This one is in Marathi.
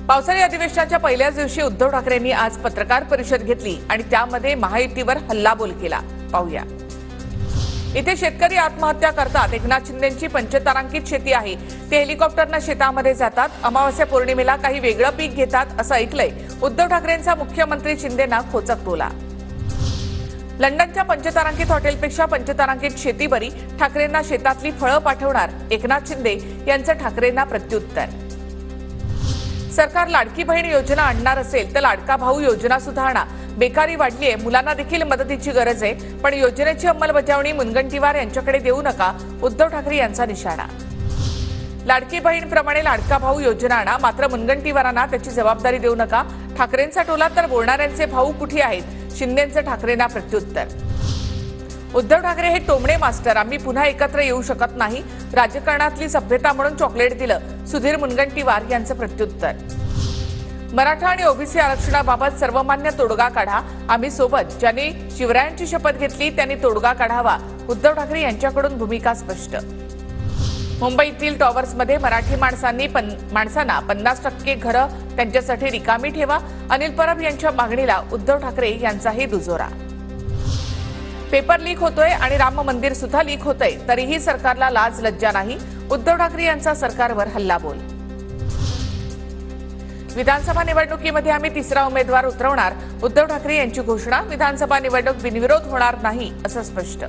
पावसाळी अधिवेशनाच्या पहिल्याच दिवशी उद्धव ठाकरेंनी आज पत्रकार परिषद घेतली आणि त्यामध्ये महायुतीवर हल्लाबोल केला। पाहूया। इथे शेतकरी आत्महत्या करतात। एकनाथ शिंदेंची पंचतारांकित शेती आहे, ते हेलिकॉप्टरने शेतामध्ये जातात, अमावास्या पौर्णिमेला काही वेगळं पीक घेतात असं ऐकलंय। उद्धव ठाकरेंचा मुख्यमंत्री शिंदेंना खोचक टोला। लंडनच्या पंचतारांकित हॉटेलपेक्षा पंचतारांकित शेती बरी, ठाकरेंना शेतातली फळं पाठवणार एकनाथ शिंदे यांचं ठाकरेंना प्रत्युत्तर। सरकार लाडकी बहीण योजना आणणार असेल तर लाडका भाऊ योजना सुद्धा आणा। बेकारी वाढलीये, मुलांना देखील मदतीची गरज आहे, पण योजनेची अंमलबजावणी मुनगंटीवार यांच्याकडे देऊ नका, उद्धव ठाकरे यांचा निशाणा। लाडकी बहीणप्रमाणे लाडका भाऊ योजना आणा, मात्र मुनगंटीवारांना त्याची जबाबदारी देऊ नका। ठाकरेंचा टोला तर बोलणाऱ्यांचे भाऊ कुठे आहेत, शिंदेंचं ठाकरेंना प्रत्युत्तर। उद्धव ठाकरे हे टोमणे मास्टर, आम्ही पुन्हा एकत्र येऊ शकत नाही, राजकारणातली सभ्यता म्हणून चॉकलेट दिलं, सुधीर मुनगंटीवार यांचं प्रत्युत्तर। मराठा आणि ओबीसी आरक्षणाबाबत सर्वमान्य तोडगा काढा, आम्ही सोबत। ज्यांनी शिवरायांची शपथ घेतली त्यांनी तोडगा काढावा, उद्धव ठाकरे यांच्याकडून भूमिका स्पष्ट। मुंबईतील टॉवर्समध्ये मराठी माणसांना 50% घरं त्यांच्यासाठी रिकामी ठेवा, अनिल परब यांच्या मागणीला उद्धव ठाकरे यांचाही दुजोरा। पेपर लीक होतोय आणि राम मंदिर सुद्धा लीक होतंय, तरीही सरकारला लाज लज्जा नाही, उद्धव ठाकरे यांचा सरकारवर हल्लाबोल। विधानसभा निवडणुकीमध्ये आम्ही तिसरा उमेदवार उतरवणार, उद्धव ठाकरे यांची घोषणा। विधानसभा निवडणूक बिनविरोध होणार नाही असं स्पष्ट।